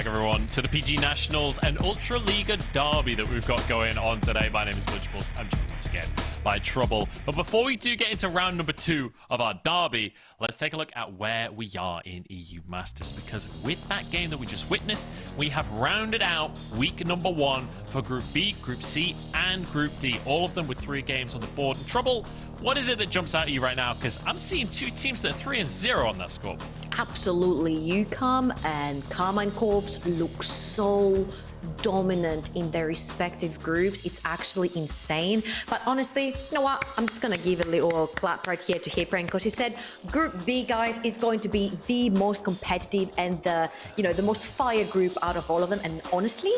everyone, to the PG Nationals and Ultra Liga Derby that we've got going on today. My name is Munchballs. I'm joined once again by Trouble. But before we do get into round number 2 of our derby, let's take a look at where we are in EU Masters, because with that game that we just witnessed, we have rounded out week number 1 for Group B, Group C, and Group D. All of them with 3 games on the board. And Trouble, what is it that jumps out at you right now? Because I'm seeing 2 teams that are 3-0 on that score. Absolutely. UCAM and Carmine Corps look so dominant in their respective groups. It's actually insane. But honestly, you know what? I'm just gonna give a little clap right here to Hipran, because he said Group B, guys, is going to be the most competitive and the most fire group out of all of them. And honestly,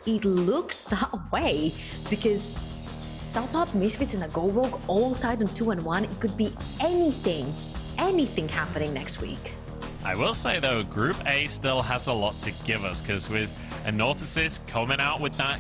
it looks that way, because Sub-Up, Misfits, and a Go Rogue all tied on 2-1. It could be anything happening next week. I will say, though, Group A still has a lot to give us, because with a North Assist coming out with that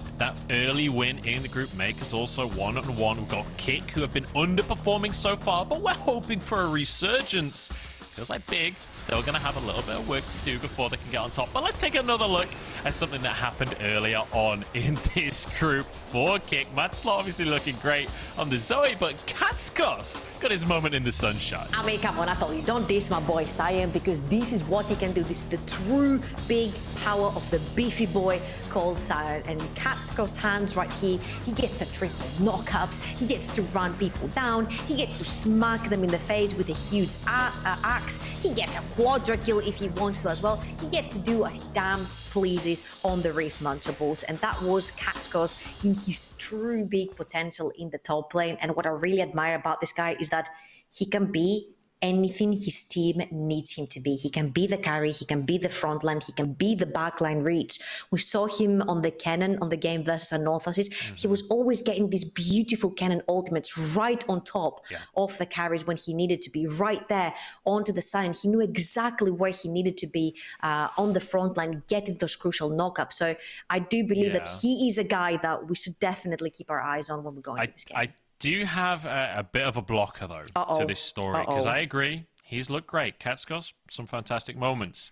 early win in the group, Mkers also 1-1. We've got Kick, who have been underperforming so far, but we're hoping for a resurgence. Feels like Big still going to have a little bit of work to do before they can get on top. But let's take another look at something that happened earlier on in this group for Kick. Matislaw obviously looking great on the Zoe, but Kackos got his moment in the sunshine. I mean, come on, I told you, don't diss my boy Cyan, because this is what he can do. This is the true big power of the beefy boy called Cyan. And Kackos' hands right here, he gets the triple knockups, he gets to run people down, he gets to smack them in the face with a huge axe, he gets a quadra kill if he wants to as well. He gets to do as he damn pleases on the Reef Munchables, and that was Kackos in his true big potential in the top lane. And what I really admire about this guy is that he can be anything his team needs him to be. He can be the carry, he can be the front line, he can be the backline reach. We saw him on the cannon on the game versus a North Assist. He was always getting these beautiful cannon ultimates right on top of the carries when he needed to be, right there onto the side. He knew exactly where he needed to be on the front line, getting those crucial knockups. So I do believe that he is a guy that we should definitely keep our eyes on when we go into this game. I do have a bit of a blocker, though, to this story, because I agree, he's looked great. Kackos, some fantastic moments.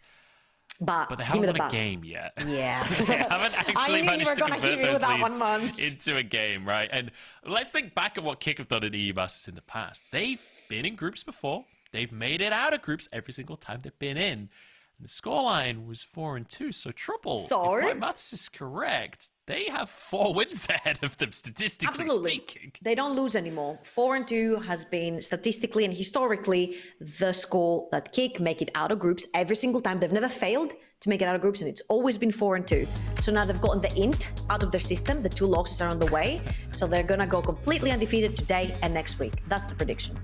But they haven't won a game yet. Yeah. They haven't actually managed to convert those leads into into a game, right? And let's think back at what Kick have done in EU Masters in the past. They've been in groups before. They've made it out of groups every single time they've been in. And the scoreline was 4-2, so Trouble. So? If my maths is correct, they have 4 wins ahead of them, statistically speaking. They don't lose anymore. 4-2 has been statistically and historically the score that Kick make it out of groups every single time. They've never failed to make it out of groups, and it's always been 4-2. So now they've gotten the int out of their system. The 2 losses are on the way. So they're going to go completely undefeated today and next week. That's the prediction.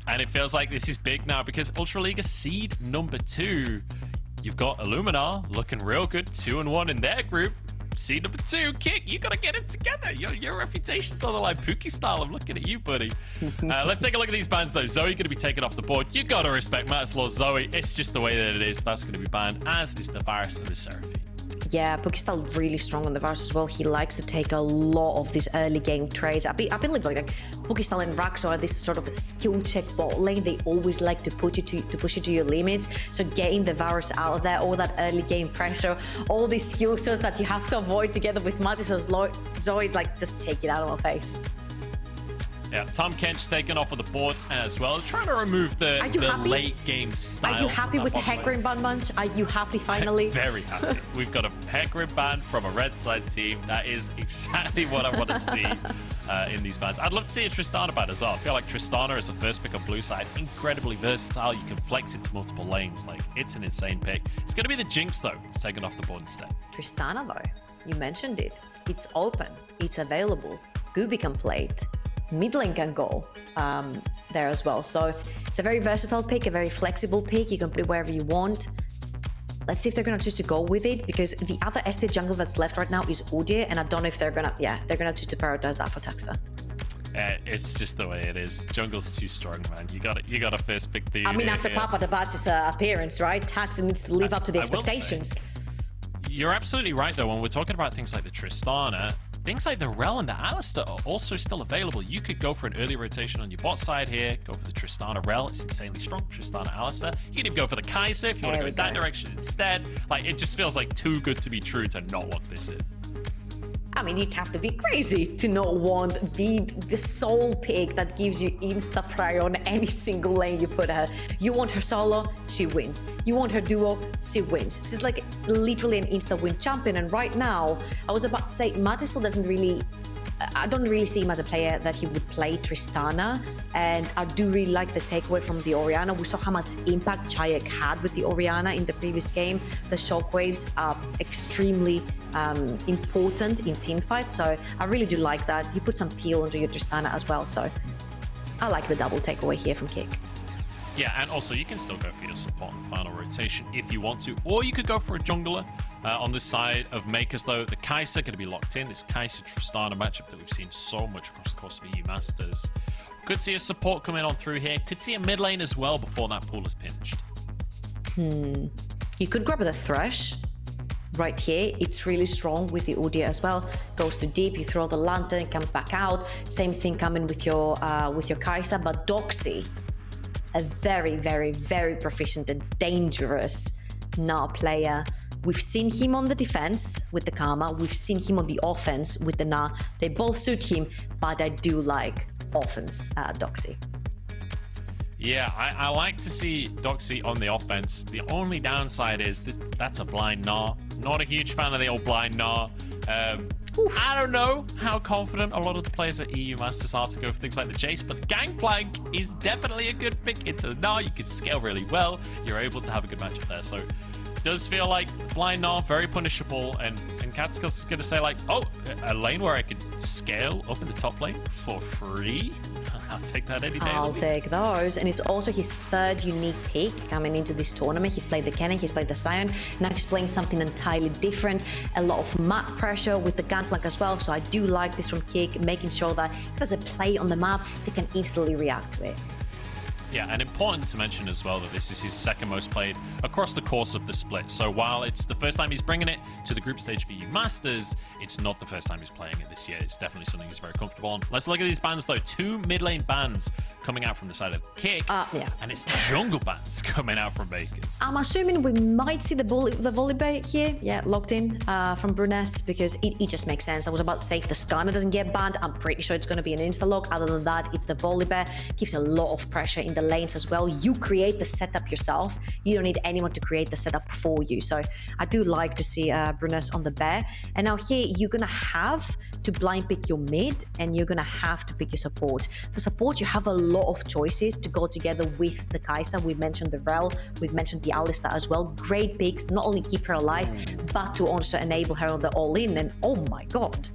And it feels like this is big now, because Ultra Liga seed number 2, you've got Illuminar looking real good, 2-1 in their group. Seed number 2, Kick, you gotta get it together. Your reputation's on the line, Puki style. I'm looking at you, buddy. Let's take a look at these bans, though. Zoe gonna be taken off the board. You gotta respect Matislaw's Zoe. It's just the way that it is. That's gonna be banned, as is the Varus and the Seraphine. Yeah, Puki's still really strong on the Varus as well. He likes to take a lot of these early game trades. I believe like Puki and Raxxo are this sort of skill check bot lane. They always like to push you to your limits. So getting the Varus out of there, all that early game pressure, all these skill shots that you have to avoid together with Matislaw's Zoe's like, just take it out of my face. Yeah, Tom Kench taken off of the board as well, trying to remove the late game style. Are you happy with the Hecarim ban bunch? Are you happy finally? I'm very happy. We've got a Hecarim ban from a red side team. That is exactly what I want to see in these bans. I'd love to see a Tristana ban as well. I feel like Tristana is a first pick on blue side. Incredibly versatile. You can flex into multiple lanes. Like, it's an insane pick. It's going to be the Jinx, though. It's taken off the board instead. Tristana, though, you mentioned it. It's open. It's available. Guubi can play it. Mid lane can go there as well. So it's a very versatile pick, a very flexible pick. You can put it wherever you want. Let's see if they're going to choose to go with it, because the other ST jungle that's left right now is Udyr, and I don't know if they're going to choose to prioritize that for Kai'Sa. It's just the way it is. Jungle's too strong, man. You got to first pick the. I mean, after Papa the Batch's appearance, right? Kai'Sa needs to live up to the expectations. You're absolutely right, though. When we're talking about things like the Tristana, things like the Rel and the Alistar are also still available. You could go for an early rotation on your bot side here, go for the Tristana Rel, it's insanely strong, Tristana Alistar. You could even go for the Kai'Sa if you want to go in that direction instead. Like, it just feels like too good to be true to not want this in. I mean, you'd have to be crazy to not want the sole pick that gives you insta prior on any single lane you put her. You want her solo, she wins. You want her duo, she wins. This is like literally an insta win champion. And right now, I was about to say, Matislaw doesn't really, I don't really see him as a player that he would play Tristana, and I do really like the takeaway from the Orianna. We saw how much impact Chayek had with the Orianna in the previous game. The shockwaves are extremely important in team fights, so I really do like that. You put some peel onto your Tristana as well, so I like the double takeaway here from Kick. Yeah, and also you can still go for your support in the final rotation if you want to, or you could go for a jungler on the side of Mkers, though. The Kai'Sa going to be locked in, this Kai'Sa-Tristana matchup that we've seen so much across the course of EU Masters. Could see a support coming on through here, could see a mid lane as well before that pool is pinched. You could grab the Thresh right here. It's really strong with the Udyr as well. Goes to deep, you throw the lantern, it comes back out. Same thing coming with your Kai'Sa, but Doxy, a very, very, very proficient and dangerous Gnar player. We've seen him on the defense with the Karma. We've seen him on the offense with the Gnar. They both suit him, but I do like offense Doxy. Yeah, I like to see Doxy on the offense. The only downside is that's a blind Gnar. Not a huge fan of the old blind Gnar. I don't know how confident a lot of the players at EU Masters are to go for things like the Jace, but Gangplank is definitely a good pick into the Gnar. You can scale really well. You're able to have a good matchup there. So it does feel like blind Gnar, very punishable, and Kackos is going to say like, oh, a lane where I could scale up in the top lane for free? I'll take that any day. I'll take those. And it's also his third unique pick coming into this tournament. He's played the Kennen, he's played the Sion. Now he's playing something entirely different. A lot of map pressure with the Gangplank as well. So I do like this from Kick, making sure that if there's a play on the map, they can instantly react to it. Yeah, and important to mention as well that this is his second most played across the course of the split. So while it's the first time he's bringing it to the group stage for EU Masters, it's not the first time he's playing it this year. It's definitely something he's very comfortable on. Let's look at these bans though. 2 mid lane bans coming out from the side of Kick, yeah. And it's jungle bans coming out from Mkers. I'm assuming we might see the Volibear here, yeah, locked in from Bruness, because it just makes sense. I was about to say if the Skarner doesn't get banned, I'm pretty sure it's going to be an insta-lock. Other than that, it's the Volibear. Gives a lot of pressure in the lanes as well. You create the setup yourself. You don't need anyone to create the setup for you. So I do like to see Bruness on the bear. And now here, you're going to have to blind pick your mid, and you're going to have to pick your support. For support, you have a lot of choices to go together with the Kai'Sa. We mentioned the Rel, we've mentioned the Alistar as well. Great picks to not only keep her alive, but to also enable her on the all-in. And oh my god.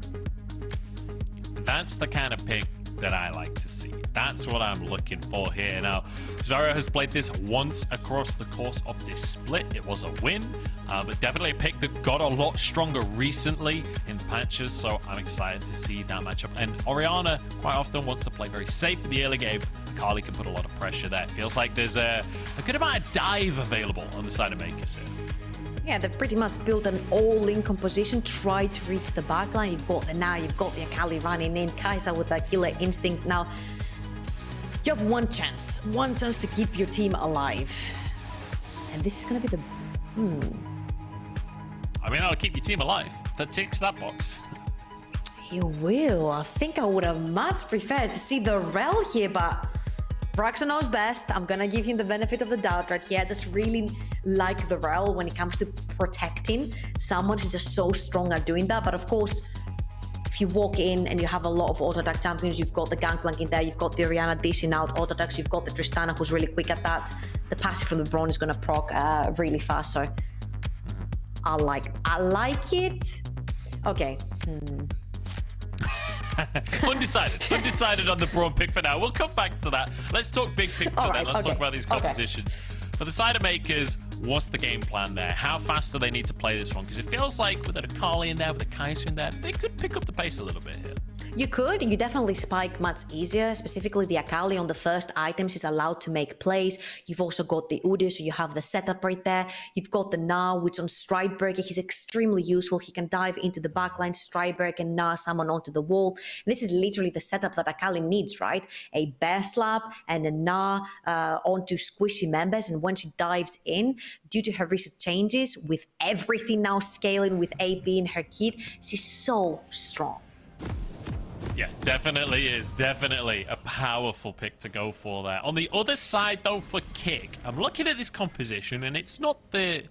That's the kind of pick that I like to see. That's what I'm looking for here. Now, Zwyroo has played this once across the course of this split. It was a win, but definitely a pick that got a lot stronger recently in patches, so I'm excited to see that matchup. And Orianna quite often wants to play very safe in the early game. Akali can put a lot of pressure there. Feels like there's a good amount of dive available on the side of Mkers here. Yeah, they've pretty much built an all-in composition, tried to reach the backline. You've got the Gnar, you've got the Akali running in, Kai'Sa with that killer instinct. Now, you have one chance to keep your team alive. And this is going to be the... I mean, I'll keep your team alive. That ticks that box. You will. I think I would have much preferred to see the Rel here, but Raxxo knows best. I'm gonna give him the benefit of the doubt right here. I just really like the Rel when it comes to protecting someone. He's just so strong at doing that. But of course, if you walk in and you have a lot of auto-attack champions, you've got the Gangplank in there, you've got the Orianna dishing out auto-attacks, you've got the Tristana who's really quick at that. The passive from the Braum is gonna proc really fast, so I like it. Okay. Undecided on the Braum pick for now. We'll come back to that. Let's talk big picture then. Let's talk about these compositions. For the side of Mkers, what's the game plan there? How fast do they need to play this one? Because it feels like with an Akali in there, with a Kai'Sa in there, they could pick up the pace a little bit here. You definitely spike much easier, specifically the Akali on the first items is allowed to make plays. You've also got the Udyr, so you have the setup right there. You've got the Gnar, which on Stride Breaker, he's extremely useful. He can dive into the backline, Stride Breaker, and Gnar someone onto the wall. And this is literally the setup that Akali needs, right? A Bear Slap and a Gnar onto squishy members, and when she dives in, due to her recent changes, with everything now scaling with AP in her kit, she's so strong. Yeah, definitely is. Definitely a powerful pick to go for there. On the other side, though, for Kick, I'm looking at this composition, and it's not the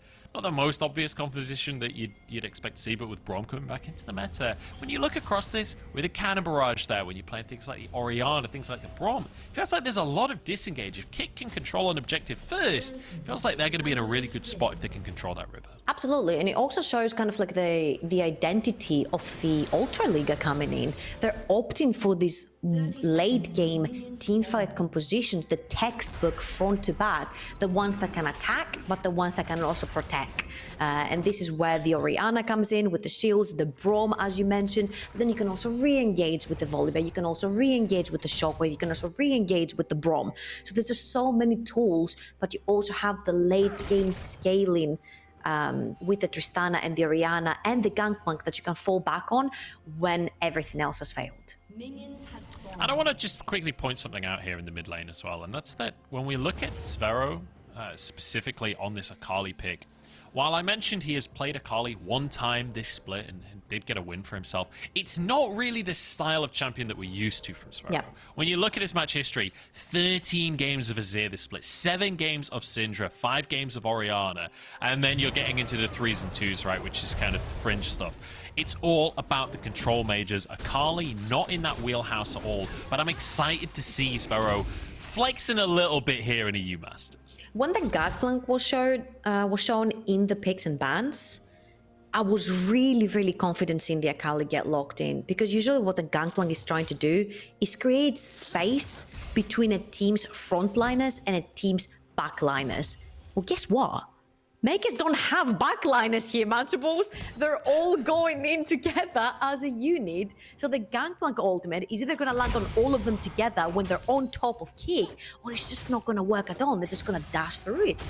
most obvious composition that you'd expect to see, but with Braum coming back into the meta, when you look across this with a Cannon Barrage there, when you're playing things like the Orianna, things like the Braum, it feels like there's a lot of disengage. If Kick can control an objective first, it feels like they're going to be in a really good spot if they can control that river. Absolutely, and it also shows kind of like the identity of the Ultra Liga coming in. They're opting for these late game teamfight compositions, the textbook front to back, the ones that can attack, but the ones that can also protect. And this is where the Orianna comes in with the shields, the Braum, as you mentioned. Then you can also re-engage with the Volibear. You can also re-engage with the Shockwave. You can also re-engage with the Braum. So there's just so many tools, but you also have the late game scaling with the Tristana and the Orianna and the Gangplank that you can fall back on when everything else has failed. And I want to just quickly point something out here in the mid lane as well, and that's that when we look at Zwyroo, specifically on this Akali pick, while I mentioned he has played Akali one time this split and did get a win for himself, it's not really the style of champion that we're used to from Zwyroo. Yeah. When you look at his match history, 13 games of Azir this split, 7 games of Syndra, 5 games of Orianna, and then you're getting into the 3s and 2s, right, which is kind of fringe stuff. It's all about the control mages. Akali not in that wheelhouse at all, but I'm excited to see Zwyroo flexing a little bit here in EU Masters. When the Gangplank was shown in the picks and bans, I was really confident seeing the Akali get locked in, because usually what the Gangplank is trying to do is create space between a team's frontliners and a team's backliners. Well, guess what? Makers don't have backliners here, matchables. They're all going in together as a unit. So the Gangplank ultimate is either going to land on all of them together when they're on top of Kick, or it's just not going to work at all. They're just going to dash through it.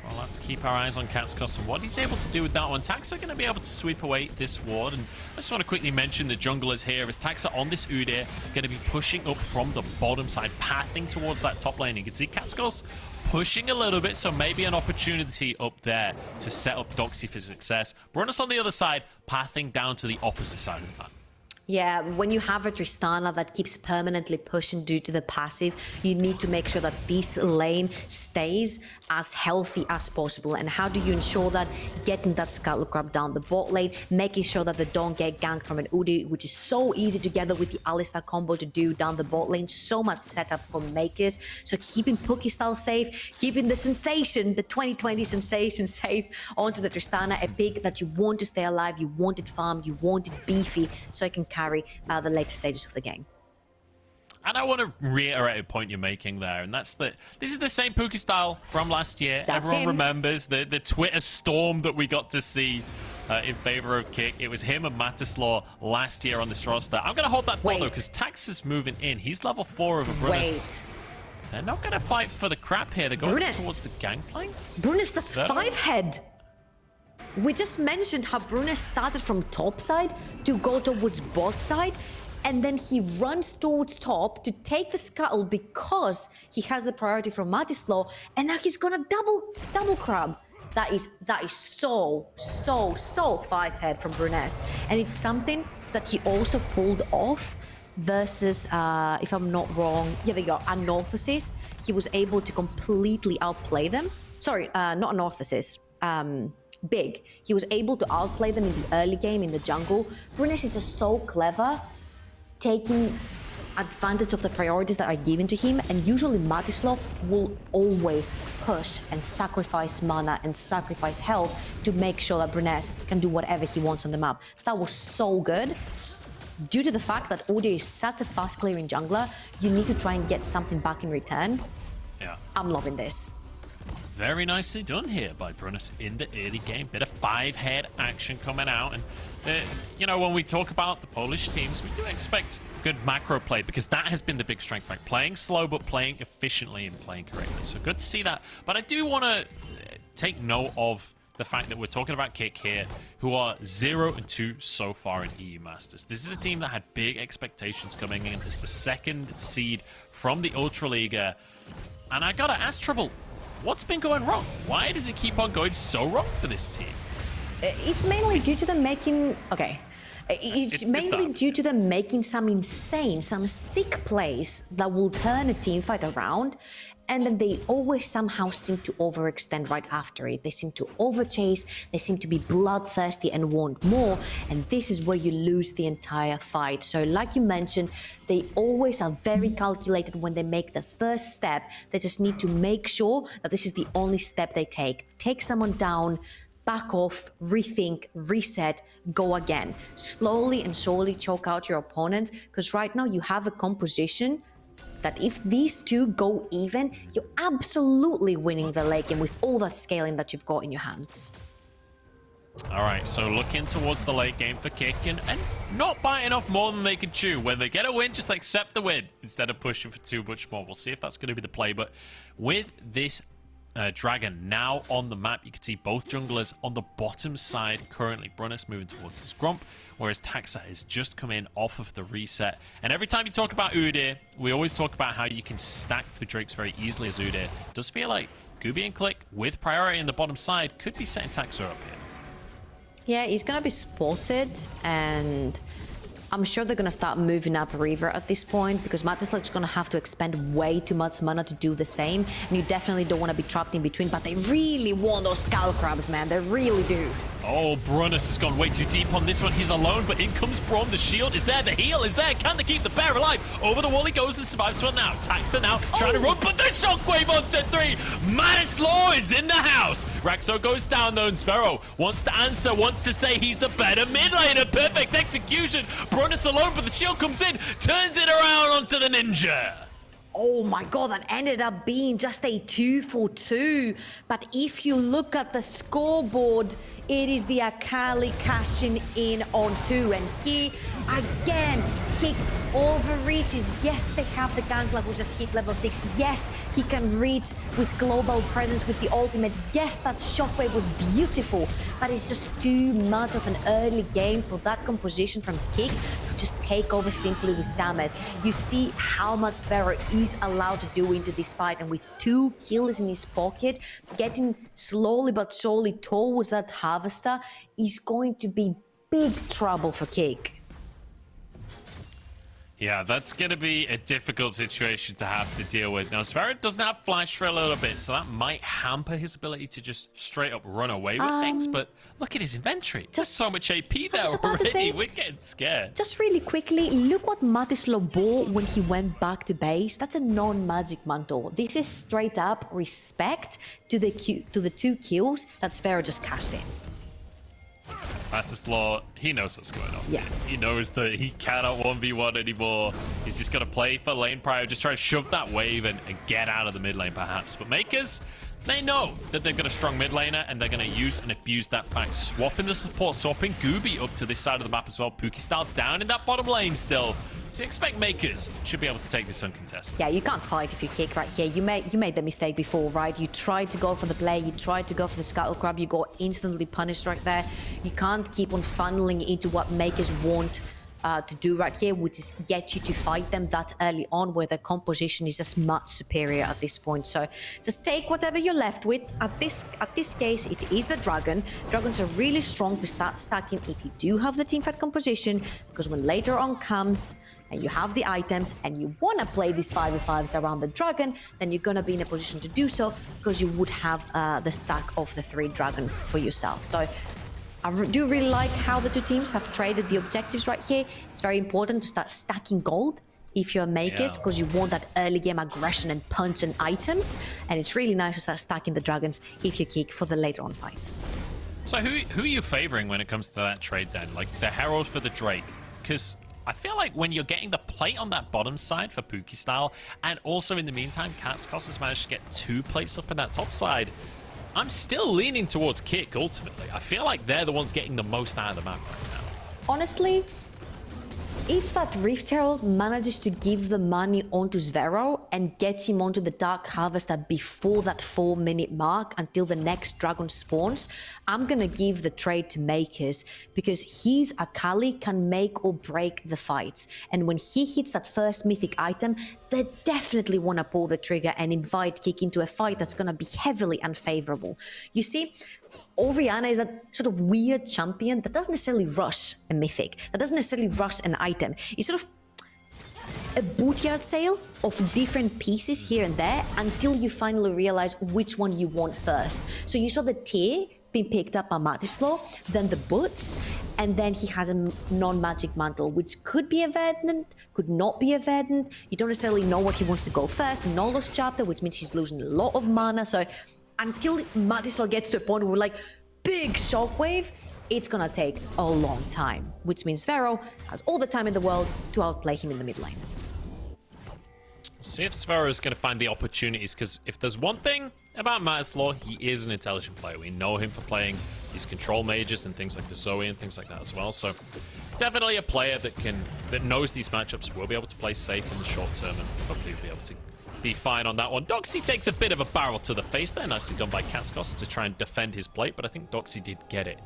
Well, let's keep our eyes on Kackos and what he's able to do with that one. Taxa going to be able to sweep away this ward. And I just want to quickly mention the junglers here as Taxa on this Udyr going to be pushing up from the bottom side, pathing towards that top lane. You can see Kackos pushing a little bit, so maybe an opportunity up there to set up Doxy for success. Bruness on the other side, pathing down to the opposite side of the map. Yeah, when you have a Tristana that keeps permanently pushing due to the passive, you need to make sure that this lane stays as healthy as possible. And how do you ensure that? Getting that Scuttle Crab down the bot lane, making sure that they don't get ganked from an Udyr, which is so easy together with the Alistar combo to do down the bot lane. So much setup for Makers. So keeping Puki style safe, keeping the sensation, the 2020 sensation safe onto the Tristana, a pick that you want to stay alive, you want it farmed, you want it beefy, so it can carry the later stages of the game. And I want to reiterate a point you're making there, and that's that this is the same Puki style from last year. That's Everyone him. remembers the Twitter storm that we got to see in favor of Kick. It was him and Matislaw last year on this roster. I'm going to hold that thought, though, because Tax is moving in. He's level 4 of a Bruness. They're not going to fight for the crap here. They're going towards the Gangplank. Bruness, that's 5-head. We just mentioned how Bruness started from top side to go towards bot side, and then he runs towards top to take the scuttle because he has the priority from Matislaw, and now he's gonna double crab. That is so 5-head from Bruness, and it's something that he also pulled off versus, if I'm not wrong, yeah, they got Anorthosis. He was able to completely outplay them. Sorry, not Anorthosis. Big. He was able to outplay them in the early game in the jungle. Bruness is just so clever, taking advantage of the priorities that are given to him, and usually Matislaw will always push and sacrifice mana and sacrifice health to make sure that Bruness can do whatever he wants on the map. That was so good. Due to the fact that Udyr is such a fast clearing jungler, you need to try and get something back in return. Yeah. I'm loving this. very nicely done here by Bruness in the early game. Bit of 5-head action coming out. And, you know, when we talk about the Polish teams, we do expect good macro play because that has been the big strength. Like playing slow, but playing efficiently and playing correctly. So good to see that. But I do want to take note of the fact that we're talking about Kick here, who are 0-2 so far in EU Masters. This is a team that had big expectations coming in. It's the 2nd seed from the Ultraliga. And I gotta ask Trouble, what's been going wrong? Why does it keep on going so wrong for this team? It's mainly due to them making... Okay. It's mainly due to them making some insane, some sick plays that will turn a team fight around. And then they always somehow seem to overextend right after it. They seem to overchase, they seem to be bloodthirsty and want more, and this is where you lose the entire fight. So like you mentioned, they always are very calculated when they make the first step. They just need to make sure that this is the only step they take. Take someone down, back off, rethink, reset, go again. Slowly and surely choke out your opponent, because right now you have a composition that if these two go even, you're absolutely winning the late game with all that scaling that you've got in your hands. All right, so looking towards the late game for Kick and not biting off more than they can chew. When they get a win, just accept the win instead of pushing for too much more. We'll see if that's going to be the play, but with this Dragon now on the map, you can see both junglers on the bottom side currently. Bruness moving towards his Grump, whereas Kai'Sa has just come in off of the reset. And every time you talk about Udyr, we always talk about how you can stack the Drakes very easily as Udyr. It does feel like Guubi and Click with priority in the bottom side could be setting Kai'Sa up here. Yeah, he's gonna be spotted, and I'm sure they're gonna start moving up River at this point because Matislaw is gonna have to expend way too much mana to do the same, and you definitely don't want to be trapped in between, but they really want those Skull Crabs, man. They really do. Oh, Bruness has gone way too deep on this one. He's alone, but in comes Braum. The shield is there. The heal is there. Can they keep the bear alive? Over the wall he goes and survives for now. Kai'Sa now trying to run, but the shockwave onto 3. Matislaw is in the house. Raxxo goes down though, and Zwyroo wants to answer, wants to say he's the better mid laner. Perfect execution. Bruness alone, but the shield comes in, turns it around onto the ninja. Oh my god, that ended up being just a 2-for-2. But if you look at the scoreboard, it is the Akali cashing in on 2. And here, again, Kick overreaches. Yes, they have the Gangplank, which just hit level 6. Yes, he can reach with global presence with the ultimate. Yes, that shockwave was beautiful, but it's just too much of an early game for that composition from Kick to just take over simply with damage. You see how much Zwyroo is allowed to do into this fight, and with 2 kills in his pocket, getting slowly but surely towards that Harvester is going to be big trouble for Kick. Yeah, that's going to be a difficult situation to have to deal with. Now, Zwyroo doesn't have flash for a little bit, so that might hamper his ability to just straight up run away with things. But look at his inventory. Just so much AP there already. We're getting scared. Just really quickly, look what Matislaw bought when he went back to base. That's a non-magic mantle. This is straight up respect to the 2 kills that Zwyroo just cast in. Matislaw, he knows what's going on. Yeah. He knows that he cannot 1v1 anymore. He's just got to play for lane prior, just try to shove that wave and get out of the mid lane perhaps. But Mkers, they know that they've got a strong mid laner and they're going to use and abuse that fact. Swapping the support, swapping Guubi up to this side of the map as well. Puki style down in that bottom lane still. So you expect Mkers should be able to take this uncontested. Yeah, you can't fight if you Kick right here. You made the mistake before, right? You tried to go for the play, you tried to go for the Scuttle Crab, you got instantly punished right there. You can't keep on funneling into what Mkers want to do right here, which is get you to fight them that early on, where the composition is just much superior at this point. So just take whatever you're left with. At this case, it is the Dragon. Dragons are really strong to start stacking if you do have the teamfight composition, because when later on comes and you have the items and you want to play these 5v5s around the Dragon, then you're going to be in a position to do so because you would have the stack of the 3 dragons for yourself. So I do really like how the 2 teams have traded the objectives right here. It's very important to start stacking gold if you're Mkers, because you want that early game aggression and punch and items. And it's really nice to start stacking the dragons if you Kick for the later on fights. So who are you favoring when it comes to that trade then? Like the Herald for the Drake? Because I feel like when you're getting the plate on that bottom side for Puki style, and also in the meantime, Kackos has managed to get 2 plates up in that top side, I'm still leaning towards Kick ultimately. I feel like they're the ones getting the most out of the map right now. Honestly, if that Rift Herald manages to give the money onto Zwyroo and gets him onto the Dark Harvester before that 4-minute mark until the next dragon spawns, I'm gonna give the trade to Mkers because his Akali can make or break the fights. And when he hits that first mythic item, they definitely want to pull the trigger and invite Kick into a fight that's gonna be heavily unfavorable. You see, Orianna is that sort of weird champion that doesn't necessarily rush a mythic, that doesn't necessarily rush an item. It's sort of a bootyard sale of different pieces here and there until you finally realize which one you want first. So you saw the tier being picked up by Matislaw, then the boots, and then he has a non-magic mantle, which could be a verdant, could not be a verdant. You don't necessarily know what he wants to go first. Nola's chapter, which means he's losing a lot of mana. So until Matislaw gets to a point where we're like, big shockwave, it's gonna take a long time, which means Zwyroo has all the time in the world to outplay him in the mid lane. See if Zwyroo is going to find the opportunities, because if there's one thing about Matislaw, he is an intelligent player. We know him for playing these control mages and things like the Zoe and things like that as well. So definitely a player that knows these matchups, will be able to play safe in the short term, and hopefully will be able to be fine on that one. Doxy takes a bit of a barrel to the face there. Nicely done by Kackos to try and defend his plate, but I think Doxy did get it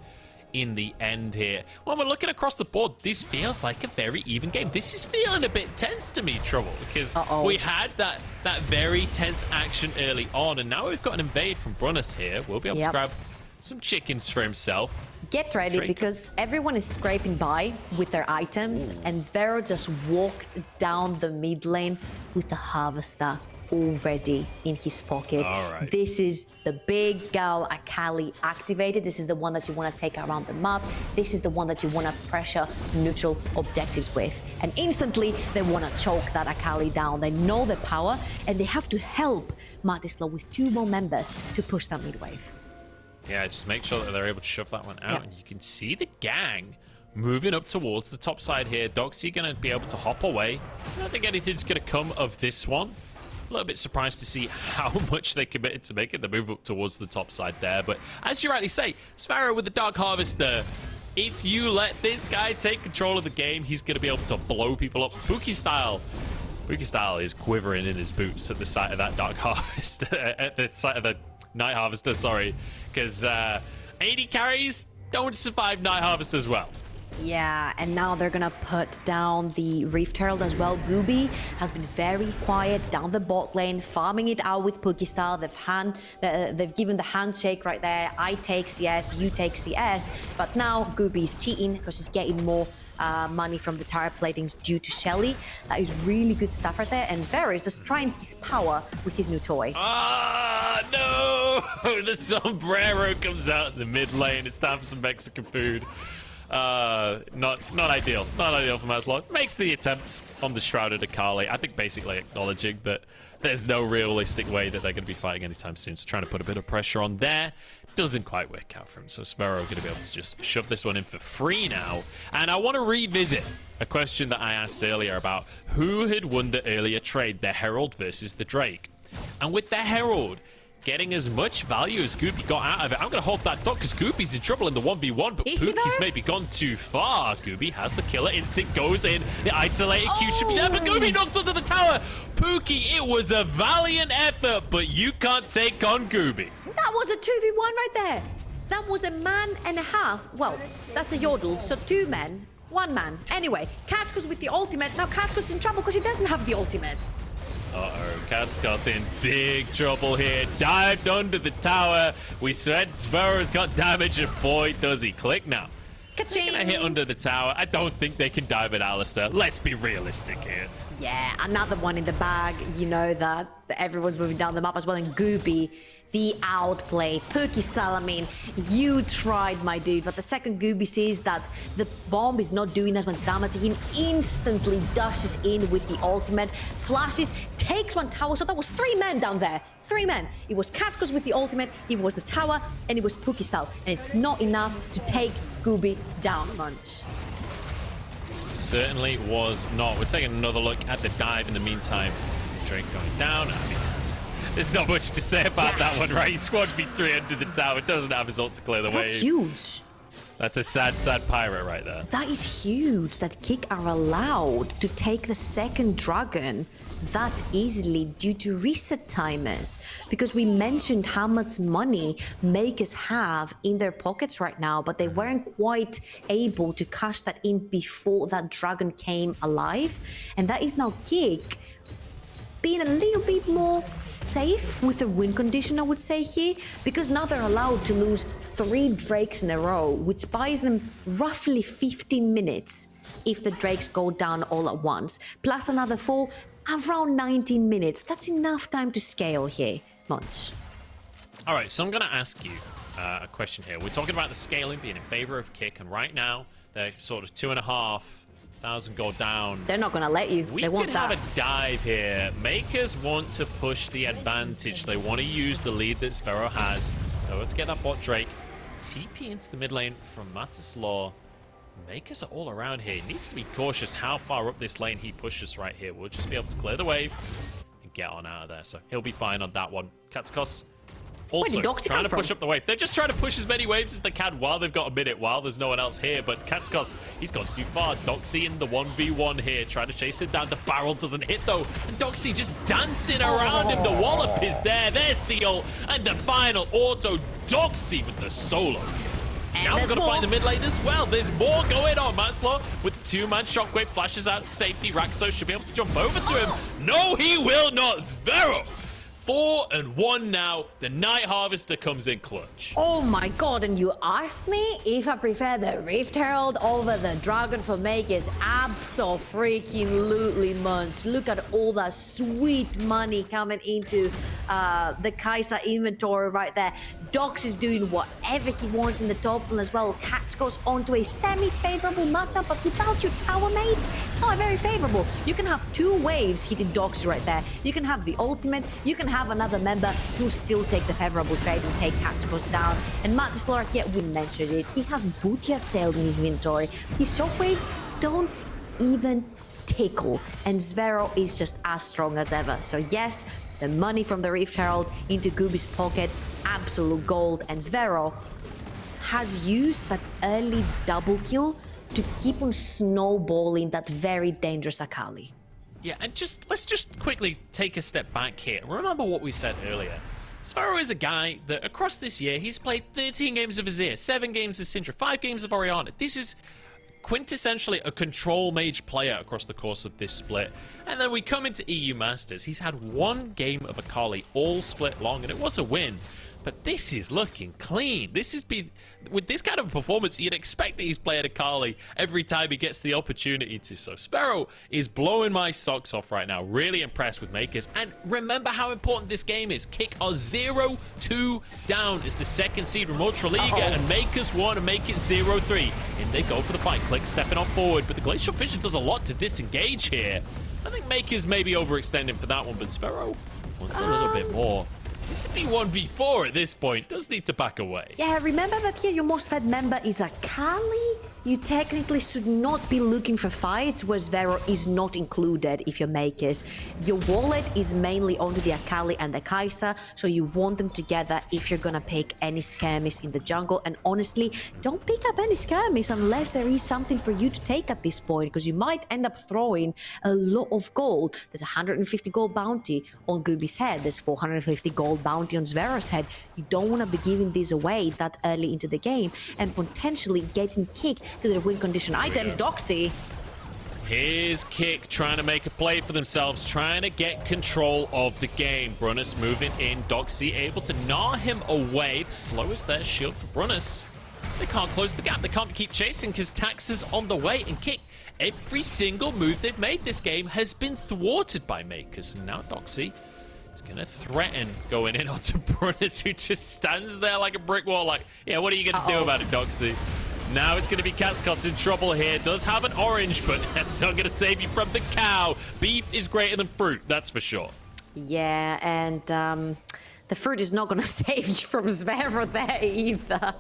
in the end here. When we're looking across the board, this feels like a very even game. This is feeling a bit tense to me, Trouble, because we had that very tense action early on, and now we've got an invade from Bruness here. We'll be able to grab some chickens for himself. Get ready, because everyone is scraping by with their items, and Zwyroo just walked down the mid lane with the Harvester already in his pocket. This is the big girl Akali activated. This is the one that you want to take around the map. This is the one that you want to pressure neutral objectives with. And instantly, they want to choke that Akali down. They know the power, and they have to help Matislaw with 2 more members to push that mid wave. Yeah, just make sure that they're able to shove that one out. And you can see the gang moving up towards the top side here. Doxy going to be able to hop away. I don't think anything's going to come of this one. A little bit surprised to see how much they committed to making the move up towards the top side there. But as you rightly say, Zwyroo with the Dark Harvester, if you let this guy take control of the game, he's going to be able to blow people up. Puki style is quivering in his boots at the sight of that Dark Harvester, at the sight of the Night Harvester, sorry. Because AD carries don't survive Night Harvesters well. Yeah, and now they're gonna put down the Rift Herald as well. Guubi has been very quiet down the bot lane, farming it out with Puki style. They've given the handshake right there. I take CS, you take CS. But now Guubi is cheating because he's getting more money from the tire platings due to Shelly. That is really good stuff right there. And Zwyroo is just trying his power with his new toy. Ah, no! The sombrero comes out in the mid lane. It's time for some Mexican food. Not ideal. Not ideal for Matislaw. Makes the attempt on the Shrouded Akali. I think basically acknowledging that there's no realistic way that they're going to be fighting anytime soon. So trying to put a bit of pressure on there doesn't quite work out for him. So Zwyroo going to be able to just shove this one in for free now. And I want to revisit a question that I asked earlier about who had won the earlier trade, the Herald versus the Drake. And with the Herald getting as much value as Guubi got out of it, I'm going to hold that thought because Guubi's in trouble in the 1v1, but Puki's maybe gone too far. Guubi has the killer instinct, goes in, the isolated Q should be there, but Guubi knocked onto the tower. Puki, it was a valiant effort, but you can't take on Guubi. That was a 2v1 right there. That was a man and a half. Well, that's a yodel, so 2 men, 1 man. Anyway, Kackos with the ultimate. Now Kackos is in trouble because he doesn't have the ultimate. Uh-oh, Kackos in big trouble here. Dived under the tower. We said Zwyroo's got damage, and boy, does he click now. Ka-ching! Gonna hit under the tower. I don't think they can dive at Alistar. Let's be realistic here. Yeah, another one in the bag. You know that everyone's moving down the map as well. And Guubi, the outplay. Puki style, I mean, you tried, my dude. But the second Guubi sees that the bomb is not doing as much damage, he instantly dashes in with the ultimate, flashes, takes 1 tower. So that was 3 men down there. 3 men. It was Kackos with the ultimate, it was the tower, and it was Puki style. And it's not enough to take Guubi down a bunch. Certainly was not. We're taking another look at the dive in the meantime. Drake going down. I mean, there's not much to say about that one, right? He squad beat 3 under the tower. Doesn't have his ult to clear the way. That's huge. That's a sad, sad pirate right there. That is huge that Kick are allowed to take the second dragon that easily due to reset timers. Because we mentioned how much money makers have in their pockets right now, but they weren't quite able to cash that in before that dragon came alive. And that is now Kick being a little bit more safe with the win condition, I would say here, because now they're allowed to lose 3 drakes in a row, which buys them roughly 15 minutes if the drakes go down all at once, plus another 4, around 19 minutes. That's enough time to scale here, Munch. All right, so I'm going to ask you a question here. We're talking about the scaling being in favor of Kick, and right now they're sort of 2,500 gold down. They're not going to let you. They want that. We could have a dive here. Makers want to push the advantage. They want to use the lead that Zwyroo has. So let's get that bot Drake. TP into the mid lane from Matislaw. Makers are all around here. He needs to be cautious how far up this lane he pushes right here. We'll just be able to clear the wave and get on out of there. So he'll be fine on that one. Kackos also trying to push up the wave. They're just trying to push as many waves as they can while they've got a minute, while there's no one else here. But Kackos, he's gone too far. Doxy in the 1v1 here, trying to chase him down. The barrel doesn't hit though. And Doxy just dancing around him. The wallop is there. There's the ult. And the final auto. Doxy with the solo. Now we're going to find the mid lane as well. There's more going on. Matislaw with the 2-man shockwave flashes out to safety. Raxxo should be able to jump over to him. No, he will not. Zwyroo 4-1 now. The Night Harvester comes in clutch. Oh my god, and you asked me if I prefer the Rift Herald over the Dragon for Makers. Abso-freaking-lutely, Munch. Look at all that sweet money coming into the Kai'Sa inventory right there. Dox is doing whatever he wants in the top lane as well. Kackos goes onto a semi-favorable matchup, but without your tower mate, it's not very favorable. You can have 2 waves hitting Dox right there. You can have the ultimate, you can have another member who still take the favorable trade and take Kackos down. And Matislaw here, we mentioned it, he has Udyr sailed in his inventory. His shockwaves don't even tickle, and Zwyroo is just as strong as ever. So yes, the money from the Rift Herald into Guubi's pocket, absolute gold, and Zwyroo has used that early double kill to keep on snowballing that very dangerous Akali. Yeah, and let's just quickly take a step back here. Remember what we said earlier. Zwyroo is a guy that across this year, he's played 13 games of Azir, 7 games of Syndra, 5 games of Orianna. This is quintessentially a control mage player across the course of this split. And then we come into EU Masters. He's had 1 game of Akali all split long, and it was a win. But this is looking clean. This has been, with this kind of performance, you'd expect that he's playing Akali every time he gets the opportunity to. So Zwyroo is blowing my socks off right now. Really impressed with Makers. And remember how important this game is. Kick are 0-2 down as the 2nd seed from Ultraliga, and Makers want to make it 0-3. In they go for the fight. Click stepping off forward, but the Glacial Fissure does a lot to disengage here. I think Makers may be overextending for that one, but Zwyroo wants a little bit more. This should be 1v4 at this point. Does need to back away. Yeah, remember that here your most fed member is Akali? You technically should not be looking for fights where Zwyroo is not included if you're Makers. Your wallet is mainly onto the Akali and the Kai'Sa, so you want them together if you're gonna pick any skirmish in the jungle. And honestly, don't pick up any skirmish unless there is something for you to take at this point, because you might end up throwing a lot of gold. There's 150 gold bounty on Guubi's head. There's 450 gold bounty on Zwyroo's head. You don't want to be giving these away that early into the game and potentially getting kicked to their win condition items. Doxy. Here's Kick trying to make a play for themselves, trying to get control of the game. Bruness moving in. Doxy able to gnaw him away. The slowest their shield for Bruness. They can't close the gap. They can't keep chasing because Tax is on the way. And Kick, every single move they've made this game has been thwarted by Makers. And now Doxy is going to threaten going in onto Bruness, who just stands there like a brick wall. Like, yeah, what are you going to do about it, Doxy? Now it's going to be Kackos in trouble here. Does have an orange, but that's not going to save you from the cow. Beef is greater than fruit, that's for sure. Yeah, and the fruit is not going to save you from Zwyroo there either.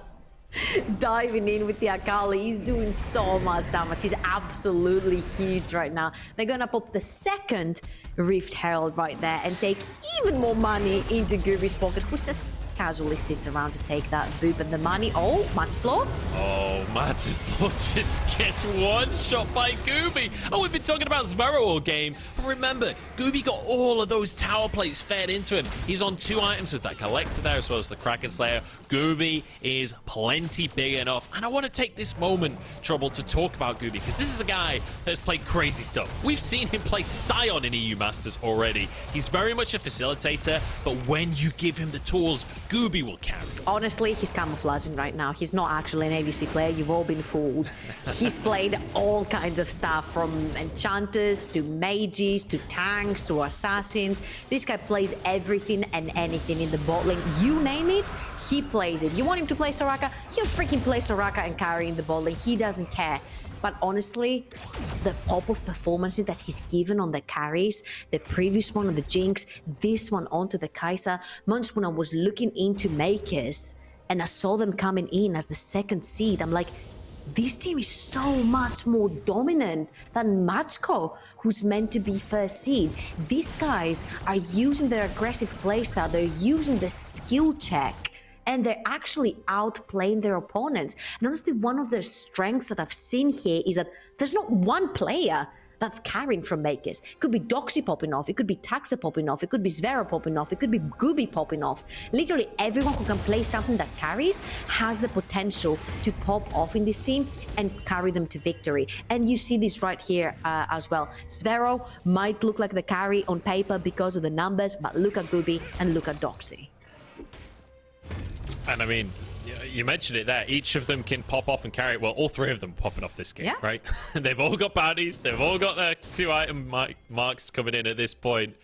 diving in with the Akali. He's doing so much damage. He's absolutely huge right now. They're gonna pop the second Rift Herald right there and take even more money into Guubi's pocket, who just casually sits around to take that boop and the money. Oh, Matislaw? Oh, Matislaw just gets one shot by Guubi. Oh, we've been talking about Zwyroo all game, but remember, Guubi got all of those tower plates fed into him. He's on 2 items with that collector there, as well as the Kraken Slayer. Guubi is plenty big enough, and I want to take this moment, Trouble, to talk about Guubi, because this is a guy that has played crazy stuff. We've seen him play Scion in EU Masters already. He's very much a facilitator, but when you give him the tools, Guubi will carry. Honestly, he's camouflaging right now. He's not actually an ADC player. You've all been fooled. He's played all kinds of stuff, from enchanters to mages to tanks to assassins. This guy plays everything and anything in the bot lane. You name it, he plays it. You want him to play Soraka? He'll freaking play Soraka and carry in the bot lane. He doesn't care. But honestly, the pop of performances that he's given on the carries, the previous one on the Jinx, this one onto the Kai'Sa, once when I was looking into Mkers and I saw them coming in as the second seed, I'm like, this team is so much more dominant than Matchko, who's meant to be first seed. These guys are using their aggressive playstyle, they're using the skill check, and they're actually outplaying their opponents. And honestly, one of the strengths that I've seen here is that there's not one player that's carrying from Mkers. It could be Doxy popping off, it could be Kai'Sa popping off, it could be Zwyroo popping off, it could be Guubi popping off. Literally everyone who can play something that carries has the potential to pop off in this team and carry them to victory. And you see this right here as well. Zwyroo might look like the carry on paper because of the numbers, but look at Guubi and look at Doxy. And I mean, you mentioned it there. Each of them can pop off and carry it. Well, all 3 of them popping off this game, right? They've all got bounties. They've all got their 2-item marks coming in at this point.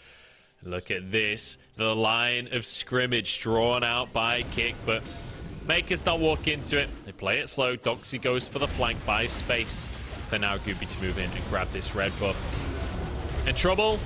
Look at this. The line of scrimmage drawn out by Kick, but Mkers don't walk into it. They play it slow. Doxy goes for the flank, buys space for now Guubi to move in and grab this red buff. And Trouble,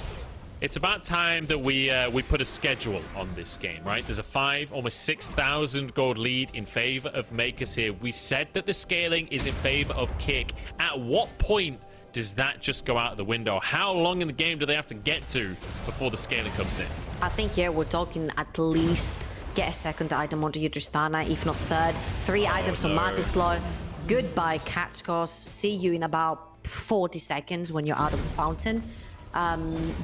it's about time that we put a schedule on this game, right? There's a almost 6,000 gold lead in favor of Mkers here. We said that the scaling is in favor of Kick. At what point does that just go out the window? How long in the game do they have to get to before the scaling comes in? I think here we're talking at least get a second item onto your Tristana, if not third. 3 items on Matislaw. Goodbye, Kackos. See you in about 40 seconds when you're out of the fountain.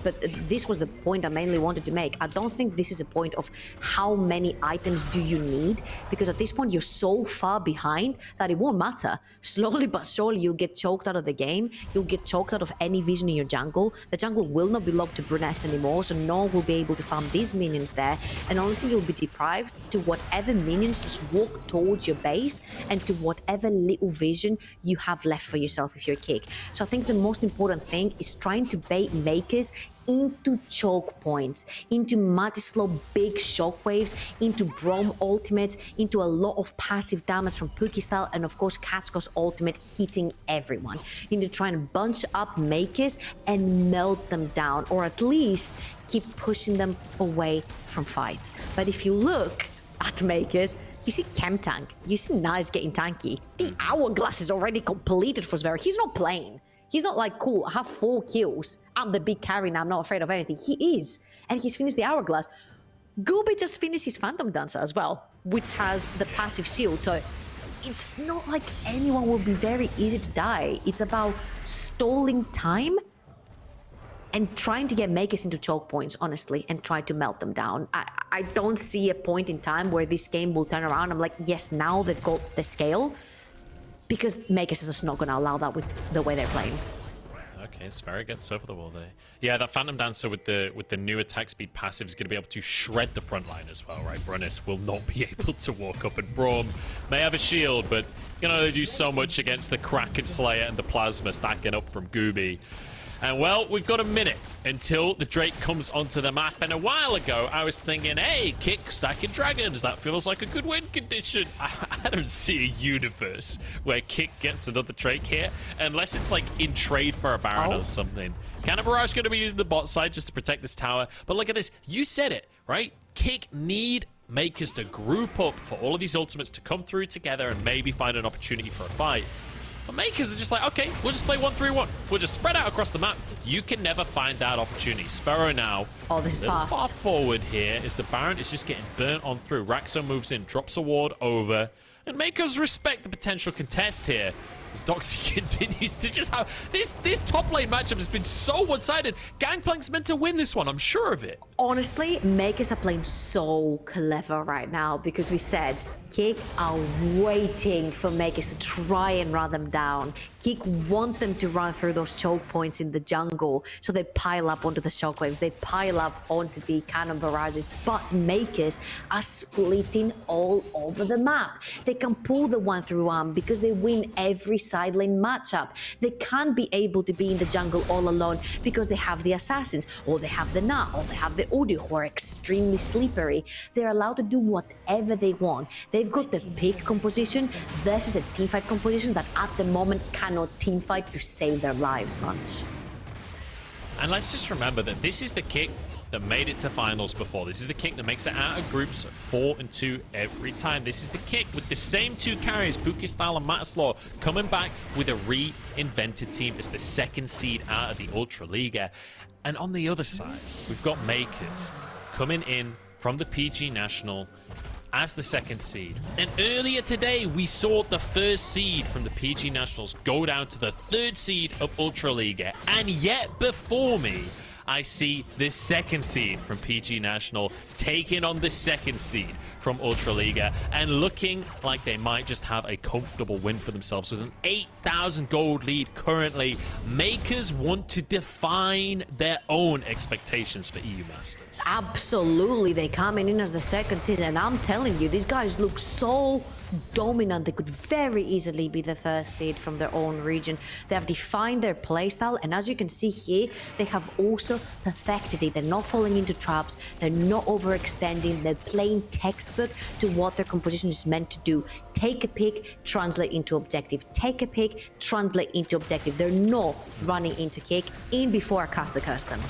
But this was the point I mainly wanted to make. I don't think this is a point of how many items do you need, because at this point you're so far behind that it won't matter. Slowly but surely you'll get choked out of the game. You'll get choked out of any vision in your jungle. The jungle will not be locked to Bruness anymore, so no one will be able to farm these minions there. And honestly, you'll be deprived to whatever minions just walk towards your base and to whatever little vision you have left for yourself if you're Kick. So I think the most important thing is trying to bait Mkers into choke points, into Matislaw big shockwaves, into Braum ultimate, into a lot of passive damage from Puki style, and of course Kackos ultimate hitting everyone. You need to try and bunch up Mkers and melt them down, or at least keep pushing them away from fights. But if you look at Mkers, you see Chem Tank, you see Knives getting tanky. The hourglass is already completed for Zwyroo. He's not playing. He's not like, cool, I have 4 kills. I'm the big carry now, I'm not afraid of anything. He is. And he's finished the hourglass. Guubi just finished his Phantom Dancer as well, which has the passive shield. So it's not like anyone will be very easy to die. It's about stalling time and trying to get Mkers into choke points, honestly, and try to melt them down. I don't see a point in time where this game will turn around. I'm like, yes, now they've got the scale, because Mkers is just not going to allow that with the way they're playing. Okay, Zwyroo gets over the wall there. Yeah, that Phantom Dancer with the new attack speed passive is going to be able to shred the front line as well, right? Bruness will not be able to walk up, and Braum may have a shield, but you know, they do so much against the Kraken Slayer and the Plasma stacking up from Guubi. And well, we've got a minute until the Drake comes onto the map. And a while ago, I was thinking, hey, Kick stacking dragons. That feels like a good win condition. I don't see a universe where Kick gets another Drake here, unless it's like in trade for a Baron or something. Cannon Barrage going to be using the bot side just to protect this tower. But look at this. You said it, right? Kick need Makers to group up for all of these ultimates to come through together and maybe find an opportunity for a fight. But Makers are just like, okay, we'll just play 1-3-1. We'll just spread out across the map. You can never find that opportunity. Zwyroo now. Oh, this is fast. Far forward here as the Baron is just getting burnt on through. Raxxo moves in, drops a ward over. And Makers respect the potential contest here. As Doxy continues to just have... This top lane matchup has been so one-sided. Gangplank's meant to win this one, I'm sure of it. Honestly, Makers are playing so clever right now because we said Kick are waiting for Makers to try and run them down. Kick want them to run through those choke points in the jungle, so they pile up onto the shockwaves, they pile up onto the cannon barrages, but Makers are splitting all over the map. They can pull the 1-3-1 because they win every side lane matchup. They can't be able to be in the jungle all alone because they have the assassins, or they have the Gnar, or they have the Udyr, who are extremely slippery. They're allowed to do whatever they want. They've got the pick composition versus a teamfight composition that at the moment cannot teamfight to save their lives much. And let's just remember that this is the Kick that made it to finals before. This is the Kick that makes it out of groups 4-2 every time. This is the Kick with the same two carriers, Puki style and Matislaw, coming back with a reinvented team as the second seed out of the Ultra Liga. And on the other side, we've got Makers coming in from the PG National as the second seed. And earlier today, we saw the first seed from the PG Nationals go down to the third seed of Ultra Liga. And yet before me, I see the second seed from PG National taking on the second seed from Ultra Liga and looking like they might just have a comfortable win for themselves with an 8,000 gold lead currently. Makers want to define their own expectations for EU Masters. Absolutely, they coming in as the second seed, and I'm telling you, these guys look so dominant. They could very easily be the first seed from their own region. They have defined their playstyle, and as you can see here, they have also perfected it. They're not falling into traps, they're not overextending, they're playing textbook to what their composition is meant to do. Take a pick, translate into objective. Take a pick, translate into objective. They're not running into Kick in before I cast the curse them.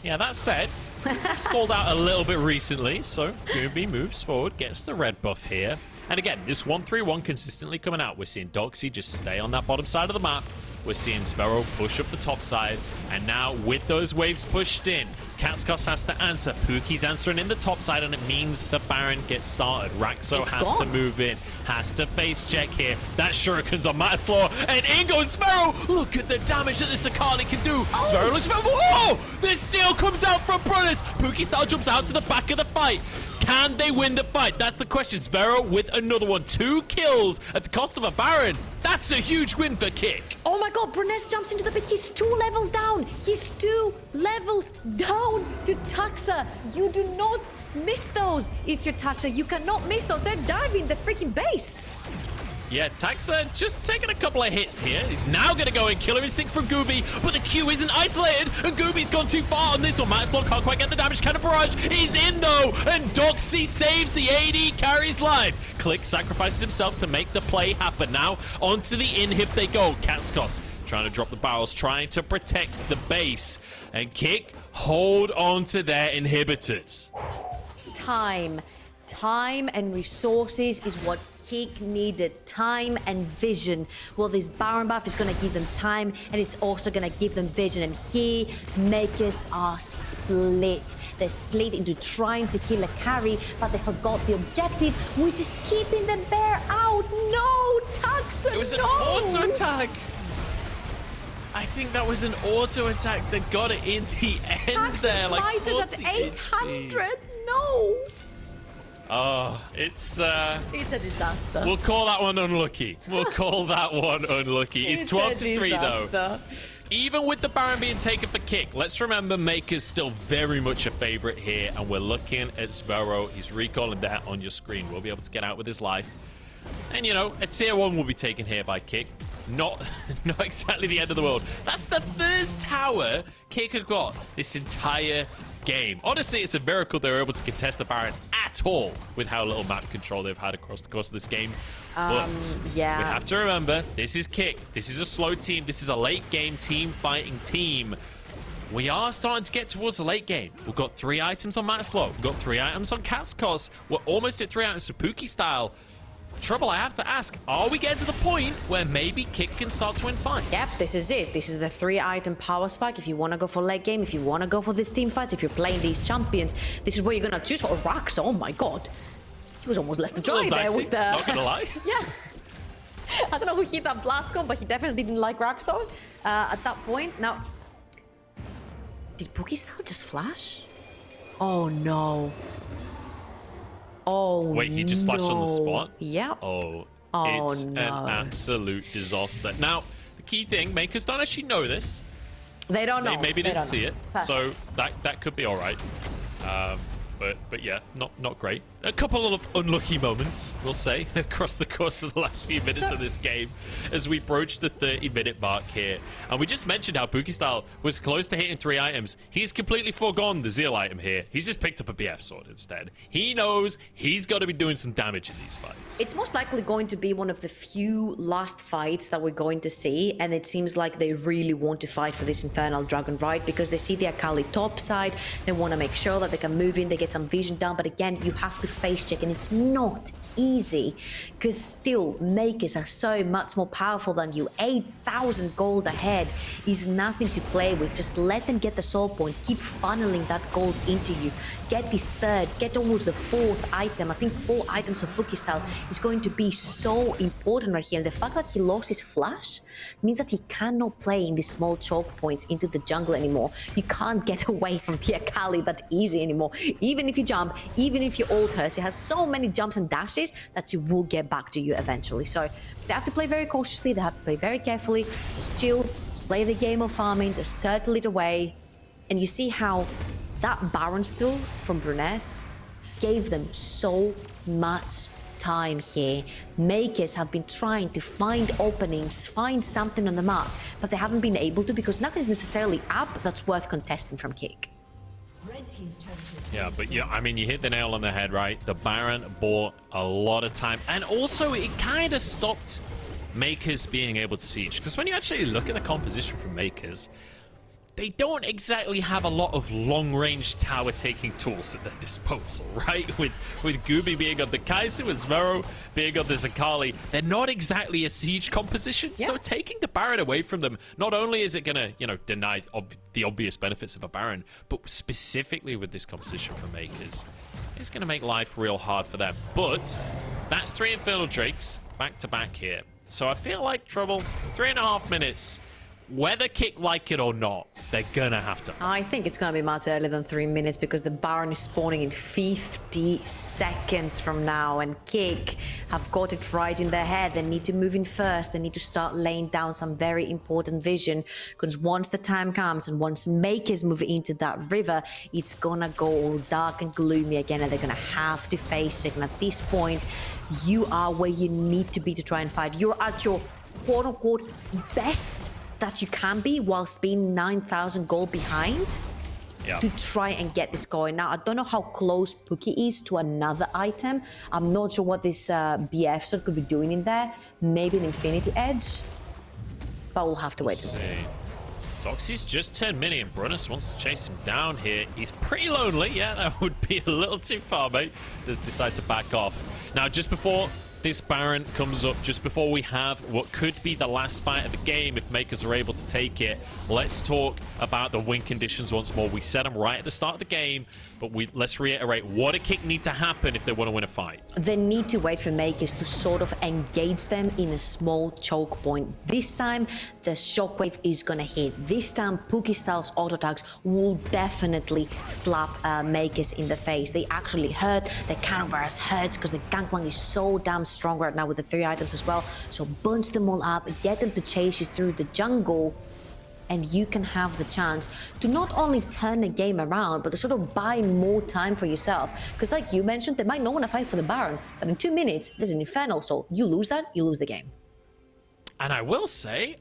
Yeah, that said, it's stalled out a little bit recently, so Guubi moves forward, gets the red buff here. And again, this 1-3-1 consistently coming out. We're seeing Doxy just stay on that bottom side of the map. We're seeing Zwyroo push up the top side. And now with those waves pushed in, Kackos has to answer. Puki's answering in the top side, and it means the Baron gets started. Raxxo has to move in, has to face check here. That shurikens on Matislaw, and in goes Zwyroo. Look at the damage that this Akali can do. Zwyroo looks for... Oh! This steal comes out from Bruness. Puki style jumps out to the back of the fight. Can they win the fight? That's the question. Zwyroo with another one. 2 kills at the cost of a Baron. That's a huge win for Kick. Oh my god, Bruness jumps into the pit. He's 2 levels down. He's 2 levels down to Kai'Sa. You do not miss those. If you're Kai'Sa, you cannot miss those. They're diving the freaking base. Yeah, Kai'Sa just taking a couple of hits here. He's now going to go and Killer Instinct from Guubi, but the Q isn't isolated, and Guubi's gone too far on this one. Matislaw can't quite get the damage. Cannon Barrage is in, though, and Doxy saves the AD carry's life. Click sacrifices himself to make the play happen. Now, onto the inhib they go. Kackos trying to drop the barrels, trying to protect the base, and Kick hold on to their inhibitors. Time and resources is what Kick needed. Time and vision. Well, this Baron buff is going to give them time, and it's also going to give them vision. And here, Makers are split. They're split into trying to kill a carry, but they forgot the objective, which is keeping the bear out. No, Kai'Sa, It was an auto attack. I think that was an auto attack that got it in the end there. Like at 800. No. Oh, it's a disaster. We'll call that one unlucky. We'll call that one unlucky. It's 12-3 though. Even with the Baron being taken for Kick, let's remember Maker's still very much a favorite here, and we're looking at Zwyroo. He's recalling that on your screen. We'll be able to get out with his life. And you know, a tier 1 will be taken here by Kick. Not exactly the end of the world. That's the first tower Kick had got this entire game. Honestly, it's a miracle they were able to contest the Baron at all with how little map control they've had across the course of this game. But yeah, we have to remember, this is Kick. This is a slow team. This is a late game team fighting team. we are starting to get towards the late game. We've got 3 items on Matislaw. We've got 3 items on Kackos. We're almost at 3 items for Puki style. Trouble, I have to ask, are we getting to the point where maybe Kick can start to win fights? Yep, this is it. This is the 3-item power spike. If you want to go for late game, if you want to go for this team fight, if you're playing these champions, this is where you're going to choose for Raxxo. Oh my god. He was almost left to dry there with the... Not gonna lie. Yeah. I don't know who hit that blast gun, but he definitely didn't like Raxxo at that point. Now, did Puki style just flash? Oh no. Oh, wait, he just flashed on the spot? Yeah. Oh, it's no. an absolute disaster. Now, the key thing, Makers don't actually know this. They don't know. They maybe didn't see it. Perfect. So that could be all right. But yeah, not great. A couple of unlucky moments, we'll say, across the course of the last few minutes of this game as we broach the 30-minute mark here. And we just mentioned how Puki style was close to hitting 3 items. He's completely foregone the Zeal item here. He's just picked up a BF sword instead. He knows he's got to be doing some damage in these fights. It's most likely going to be one of the few last fights that we're going to see, and it seems like they really want to fight for this Infernal Dragon, right? Because they see the Akali top side, they want to make sure that they can move in, they get some vision down, but again, you have to face check, and it's not easy because still Makers are so much more powerful than you. 8,000 gold ahead is nothing to play with. Just let them get the soul point, keep funneling that gold into you, get this 3rd, get almost the 4th item. I think 4 items of Puki style is going to be so important right here, and the fact that he lost his flash means that he cannot play in these small choke points into the jungle anymore. You can't get away from the Akali that easy anymore. Even if you jump, even if you ult her, she has so many jumps and dashes that she will get back to you eventually. So they have to play very cautiously, they have to play very carefully, just chill, just play the game of farming, just turtle it away. And you see how that Baron steal from Bruness gave them so much time here. Makers have been trying to find openings, find something on the map, but they haven't been able to because nothing's necessarily up that's worth contesting from Kick. Yeah, but yeah, I mean, you hit the nail on the head, right? The Baron bought a lot of time, and also it kind of stopped Makers being able to siege, because when you actually look at the composition from Makers, they don't exactly have a lot of long-range tower-taking tools at their disposal, right? With Guubi being on the Kai'Sa, with Zwyroo being on this Akali, they're not exactly a siege composition. Yeah. So taking the Baron away from them, not only is it gonna, deny the obvious benefits of a Baron, but specifically with this composition for Makers, it's gonna make life real hard for them. But that's 3 Infernal Drakes back-to-back here. So I feel like, Trouble, 3.5 minutes. Whether Kick like it or not, they're gonna have to. I think it's gonna be much earlier than 3 minutes because the Baron is spawning in 50 seconds from now, and Kick have got it right in their head. They need to move in first. They need to start laying down some very important vision, because once the time comes and once Makers move into that river, it's gonna go all dark and gloomy again, and they're gonna have to face it. And at this point, you are where you need to be to try and fight. You're at your quote-unquote best that you can be whilst being 9,000 gold behind to try and get this going. Now, I don't know how close Puki is to another item. I'm not sure what this BF sword could be doing in there. Maybe an Infinity Edge, but we'll have to wait and see. Doxy's just turned mini, and Bruness wants to chase him down here. He's pretty lonely. Yeah, that would be a little too far, mate. Does decide to back off. Now, just before this Baron comes up, just before we have what could be the last fight of the game if Makers are able to take it, let's talk about the win conditions once more. We said them right at the start of the game, but let's reiterate, what a Kick need to happen if they want to win a fight? They need to wait for Makers to sort of engage them in a small choke point. This time, the shockwave is gonna hit. This time, Puki style's auto attacks will definitely slap Makers in the face. They actually hurt, the counterbarrage hurts because the Gangplank is so damn strong right now with the 3 items as well. So bunch them all up, get them to chase you through the jungle, and you can have the chance to not only turn the game around, but to sort of buy more time for yourself. Because like you mentioned, they might not want to fight for the Baron, but in 2 minutes, there's an Infernal, so you lose that, you lose the game. And I will say,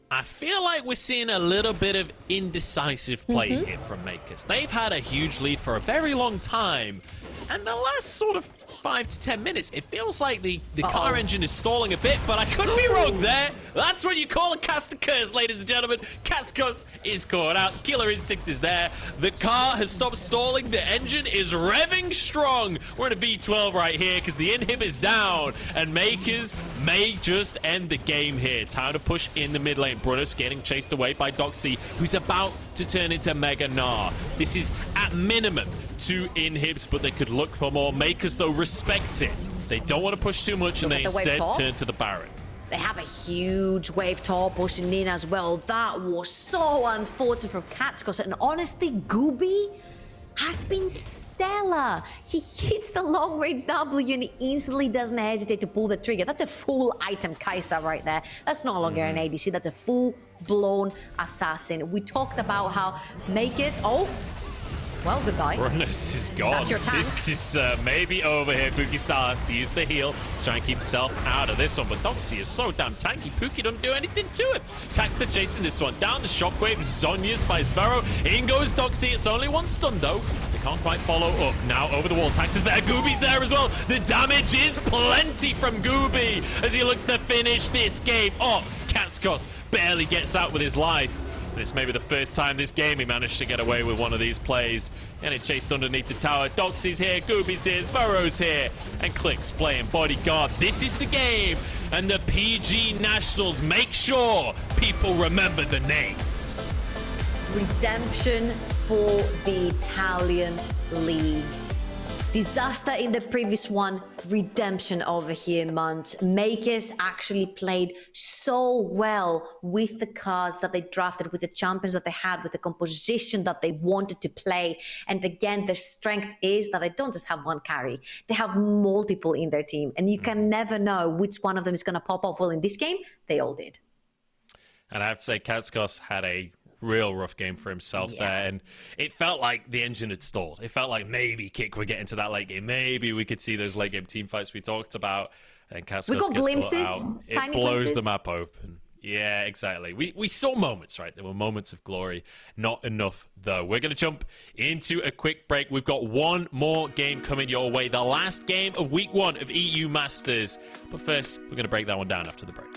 I feel like we're seeing a little bit of indecisive play here from Makers. They've had a huge lead for a very long time, And the last sort of 5 to 10 minutes, it feels like the car engine is stalling a bit, but I could be wrong there. That's what you call a caster curse, ladies and gentlemen. Kackos is caught out. Killer instinct is there. The car has stopped stalling. The engine is revving strong. We're in a V12 right here because the inhib is down, and Makers may just end the game here. Time to push in the mid lane. Bruness getting chased away by Doxy, who's about to turn into Mega Gnar. This is at minimum 2 inhibs, but they could look for more. Makers, though, respect it. They don't want to push too much, and they instead turn to the Baron. They have a huge wave top pushing in as well. That was so unfortunate from Kackos, and honestly, Guubi has been stellar. He hits the long range W and he instantly doesn't hesitate to pull the trigger. That's a full item Kai'Sa right there. That's no longer an ADC, that's a full-blown assassin. We talked about how Makers, well, goodbye. Bruness is gone. That's your tank. This is maybe over here. Puki starts to use the heal to try and keep himself out of this one, but Doxy is so damn tanky. Puki doesn't do anything to it. Kai'Sa chasing this one down. The shockwave Zhonya's by Zwyroo. In goes Doxy. It's only one stun, though. They can't quite follow up. Now over the wall. Kai'Sa's there. Guubi's there as well. The damage is plenty from Guubi as he looks to finish this game off. Kackos barely gets out with his life. This may be the first time this game he managed to get away with one of these plays. And it chased underneath the tower. Doxy's here, Guubi's here, Zwyroo's here. And Click's playing bodyguard. This is the game. And the PG Nationals make sure people remember the name. Redemption for the Italian League. Disaster in the previous one, redemption over here, Munt. Makers actually played so well with the cards that they drafted, with the champions that they had, with the composition that they wanted to play. And again, their strength is that they don't just have one carry. They have multiple in their team. And you can never know which one of them is going to pop off. Well, in this game, they all did. And I have to say, Kackos had a real rough game for himself there, and it felt like the engine had stalled. It felt like maybe Kick would get into that late game. Maybe we could see those late game team fights we talked about, and Kackos we got glimpses, it tiny blows glimpses. the map open. Yeah, exactly. We saw moments, right? There were moments of glory. Not enough, though. We're going to jump into a quick break. We've got one more game coming your way. The last game of week 1 of EU Masters. But first, we're going to break that one down after the break.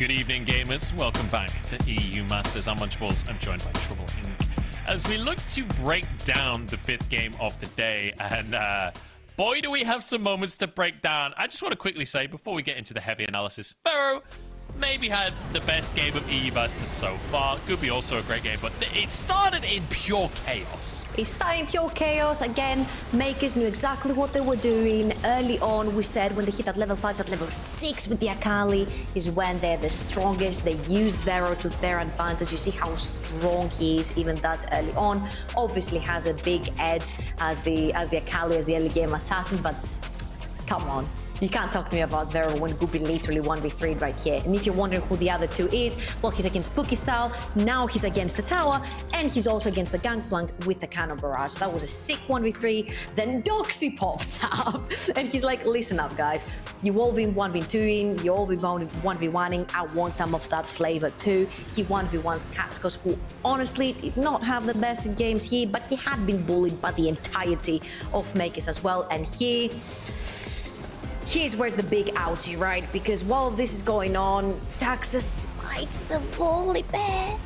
Good evening, gamers. Welcome back to EU Masters. I'm Munchballs. I'm joined by Trouble Inc. As we look to break down the 5th game of the day, and boy, do we have some moments to break down. I just want to quickly say, before we get into the heavy analysis, Zwyroo maybe had the best game of EU Masters so far. Guubi also a great game, but it started in pure chaos. It started in pure chaos. Again, Makers knew exactly what they were doing. Early on, we said when they hit that level 5, that level 6 with the Akali is when they're the strongest. They use Zwyroo to their advantage. You see how strong he is, even that early on. Obviously has a big edge as the Akali, as the early game assassin, but come on. You can't talk to me about Zwyroo when Guubi literally 1v3'd right here. And if you're wondering who the other two is, well, he's against Puki style, now he's against the tower, and he's also against the Gangplank with the Cannon Barrage. So that was a sick 1v3. Then Doxy pops up, and he's like, listen up, guys. You all been 1v2ing, you all been 1v1ing, I want some of that flavor too. He 1v1's Kackos, who honestly did not have the best in games here, but he had been bullied by the entirety of Makers as well. And here's where's the big outie, right? Because while this is going on, Kai'Sa smites the Volibear.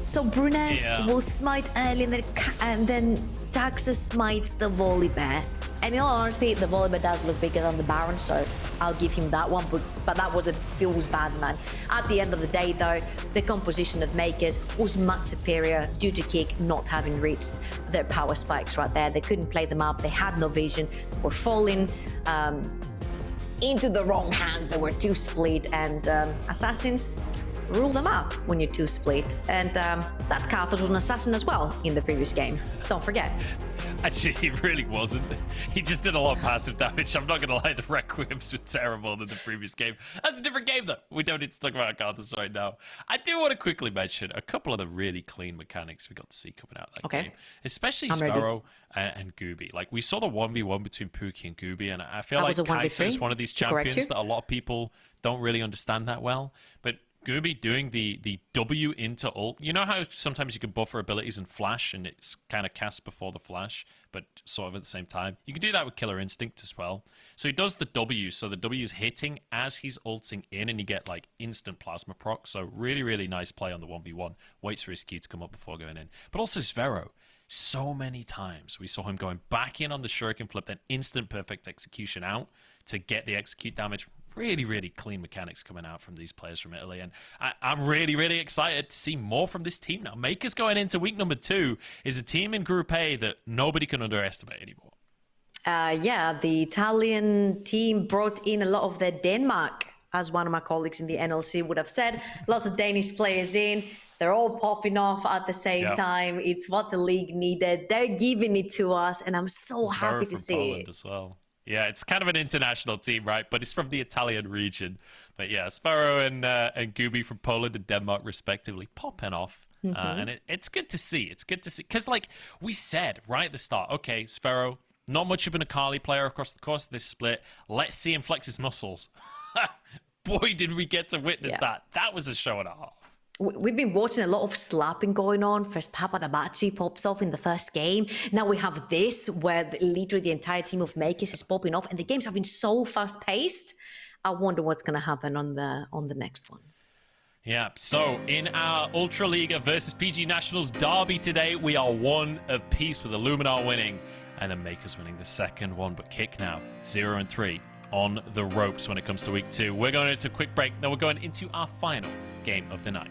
So Bruness will smite early, and then Kai'Sa smites the Volibear. And in all honesty, the Volibear does look bigger than the Baron, so I'll give him that one, but that feels bad, man. At the end of the day, though, the composition of Makers was much superior due to Kick not having reached their power spikes right there. They couldn't play them up, they had no vision, were falling into the wrong hands. They were too split, and assassins rule them up when you're too split. And that Kackos was an assassin as well in the previous game. Don't forget. Actually, he really wasn't. He just did a lot of passive damage. I'm not going to lie, the Requiems were terrible in the previous game. That's a different game, though. We don't need to talk about Kackos right now. I do want to quickly mention a couple of the really clean mechanics we got to see coming out of that game. Especially Zwyroo and Guubi. Like, we saw the 1v1 between Puki and Guubi, and I feel like Kai'Sa is one of these champions that a lot of people don't really understand that well. But Guubi doing the W into ult. You know how sometimes you can buffer abilities and flash, and it's kind of cast before the flash, but sort of at the same time? You can do that with Killer Instinct as well. So he does the W, so the W is hitting as he's ulting in, and you get like instant plasma proc. So really, really nice play on the 1v1. Waits for his Q to come up before going in. But also Zwyroo. So many times we saw him going back in on the shuriken flip, then instant perfect execution out to get the execute damage. Really, really clean mechanics coming out from these players from Italy. And I'm really, really excited to see more from this team now. Makers going into week number 2 is a team in Group A that nobody can underestimate anymore. Yeah, the Italian team brought in a lot of their Denmark, as one of my colleagues in the NLC would have said. Lots of Danish players in. They're all popping off at the same time. It's what the league needed. They're giving it to us, and I'm so happy to see Poland as well. Yeah, it's kind of an international team, right? But it's from the Italian region. But yeah, Zwyroo and Guubi from Poland and Denmark, respectively, popping off. And it's good to see. It's good to see. Because, like we said right at the start, okay, Zwyroo, not much of an Akali player across the course of this split. Let's see him flex his muscles. Boy, did we get to witness that. That was a show and a half. We've been watching a lot of slapping going on. First, Papadabachi pops off in the first game. Now we have this, where literally the entire team of Makers is popping off, and the games have been so fast-paced. I wonder what's going to happen on the next one. Yeah, so in our Ultra Liga versus PG Nationals derby today, we are 1 apiece with Illuminar winning, and then Makers winning the second one. But Kick now, 0-3 on the ropes when it comes to week 2. We're going into a quick break, then we're going into our final game of the night.